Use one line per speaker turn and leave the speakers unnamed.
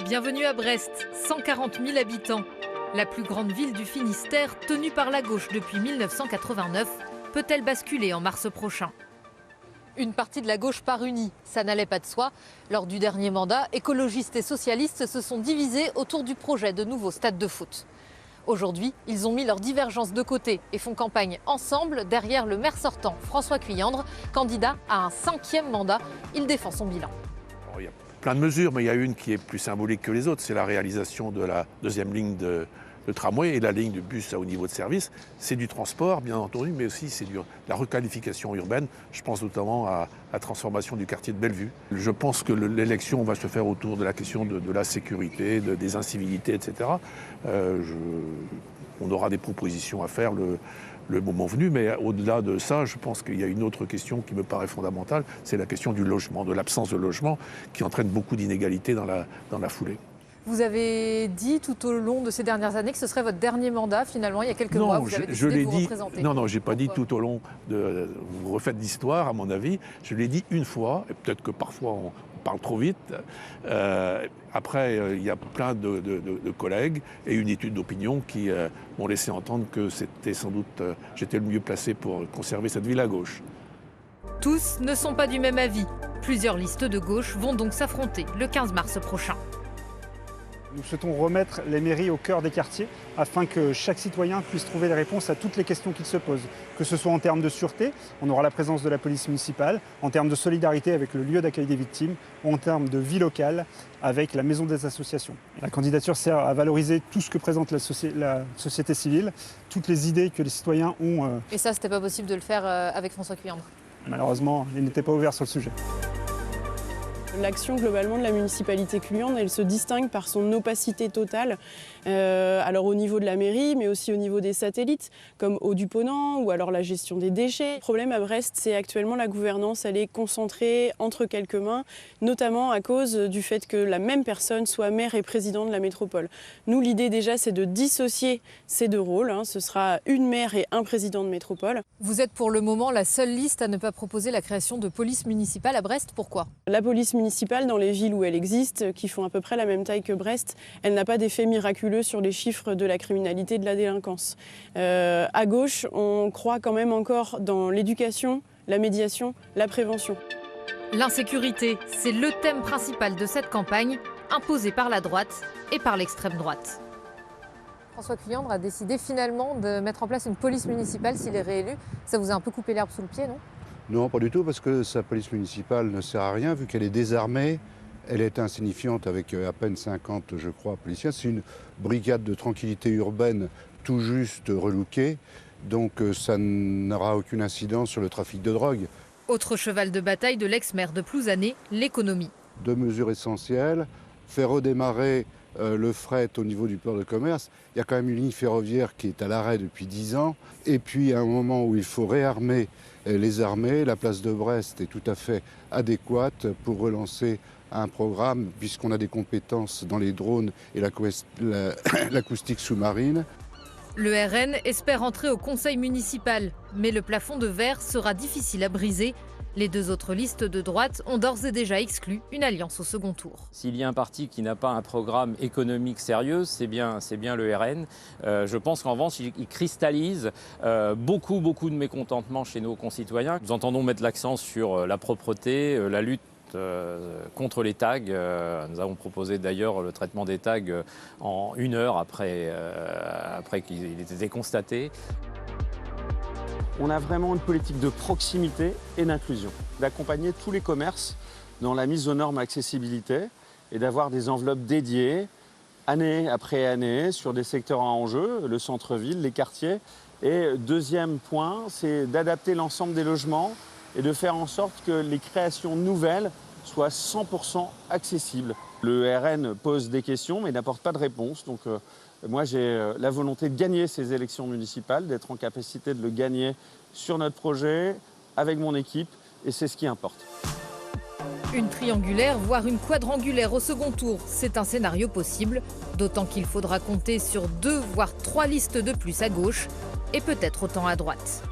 Bienvenue à Brest, 140 000 habitants. La plus grande ville du Finistère, tenue par la gauche depuis 1989, peut-elle basculer en mars prochain? Une partie de la gauche part unie, ça n'allait pas de soi. Lors du dernier mandat, écologistes et socialistes se sont divisés autour du projet de nouveau stade de foot. Aujourd'hui, ils ont mis leurs divergences de côté et font campagne ensemble derrière le maire sortant, François Cuyandre, candidat à un 5e mandat. Il défend son bilan.
Il y a plein de mesures, mais il y a une qui est plus symbolique que les autres, c'est la réalisation de la deuxième ligne de tramway et la ligne de bus à haut niveau de service. C'est du transport, bien entendu, mais aussi c'est de la requalification urbaine. Je pense notamment à la transformation du quartier de Bellevue. Je pense que l'élection va se faire autour de la question de la sécurité, des incivilités, etc. On aura des propositions à faire le moment venu, mais au-delà de ça, je pense qu'il y a une autre question qui me paraît fondamentale, c'est la question du logement, de l'absence de logement, qui entraîne beaucoup d'inégalités dans la foulée.
Vous avez dit tout au long de ces dernières années que ce serait votre dernier mandat, finalement, il y a quelques mois, vous avez décidé de vous représenter.
Non, je n'ai pas dit tout au long vous refaites l'histoire, à mon avis. Je l'ai dit une fois, et peut-être que parfois on parle trop vite. Après, il y a plein de collègues et une étude d'opinion qui m'ont laissé entendre que c'était sans doute, j'étais le mieux placé pour conserver cette ville à gauche.
Tous ne sont pas du même avis. Plusieurs listes de gauche vont donc s'affronter le 15 mars prochain.
Nous souhaitons remettre les mairies au cœur des quartiers afin que chaque citoyen puisse trouver les réponses à toutes les questions qu'il se pose. Que ce soit en termes de sûreté, on aura la présence de la police municipale, en termes de solidarité avec le lieu d'accueil des victimes, ou en termes de vie locale avec la maison des associations. La candidature sert à valoriser tout ce que présente la société civile, toutes les idées que les citoyens ont.
Et ça, c'était pas possible de le faire avec François Cuyandre?
Malheureusement, il n'était pas ouvert sur le sujet.
L'action globalement de la municipalité Cuyandre, elle se distingue par son opacité totale, alors au niveau de la mairie, mais aussi au niveau des satellites, comme Haut-du-Ponant ou alors la gestion des déchets. Le problème à Brest, c'est actuellement la gouvernance, elle est concentrée entre quelques mains, notamment à cause du fait que la même personne soit maire et président de la métropole. Nous, l'idée déjà, c'est de dissocier ces deux rôles. Ce sera une maire et un président de métropole.
Vous êtes pour le moment la seule liste à ne pas proposer la création de police municipale à Brest. Pourquoi?
La police municipale, dans les villes où elle existe, qui font à peu près la même taille que Brest, elle n'a pas d'effet miraculeux sur les chiffres de la criminalité et de la délinquance. À gauche, on croit quand même encore dans l'éducation, la médiation, la prévention.
L'insécurité, c'est le thème principal de cette campagne, imposée par la droite et par l'extrême droite. François Cuyandre a décidé finalement de mettre en place une police municipale s'il est réélu. Ça vous a un peu coupé l'herbe sous le pied, non?
Non, pas du tout, parce que sa police municipale ne sert à rien, vu qu'elle est désarmée. Elle est insignifiante avec à peine 50, je crois, policiers. C'est une brigade de tranquillité urbaine tout juste relookée, donc ça n'aura aucune incidence sur le trafic de drogue.
Autre cheval de bataille de l'ex-maire de Plouzané, l'économie.
Deux mesures essentielles, faire redémarrer le fret au niveau du port de commerce. Il y a quand même une ligne ferroviaire qui est à l'arrêt depuis 10 ans. Et puis à un moment où il faut réarmer les armées, la place de Brest est tout à fait adéquate pour relancer un programme, puisqu'on a des compétences dans les drones et l'acoustique sous-marine.
Le RN espère entrer au conseil municipal, mais le plafond de verre sera difficile à briser. Les deux autres listes de droite ont d'ores et déjà exclu une alliance au second tour.
S'il y a un parti qui n'a pas un programme économique sérieux, c'est bien le RN. Je pense qu'en revanche, il cristallise beaucoup de mécontentement chez nos concitoyens. Nous entendons mettre l'accent sur la propreté, la lutte contre les tags. Nous avons proposé d'ailleurs le traitement des tags en 1 heure après qu'ils aient été constatés.
On a vraiment une politique de proximité et d'inclusion, d'accompagner tous les commerces dans la mise aux normes accessibilité et d'avoir des enveloppes dédiées, année après année, sur des secteurs à enjeu, le centre-ville, les quartiers. Et deuxième point, c'est d'adapter l'ensemble des logements et de faire en sorte que les créations nouvelles soient 100% accessibles. Le RN pose des questions mais n'apporte pas de réponse. Donc, moi, j'ai la volonté de gagner ces élections municipales, d'être en capacité de le gagner sur notre projet, avec mon équipe, et c'est ce qui importe.
Une triangulaire, voire une quadrangulaire au second tour, c'est un scénario possible, d'autant qu'il faudra compter sur 2 voire 3 listes de plus à gauche, et peut-être autant à droite.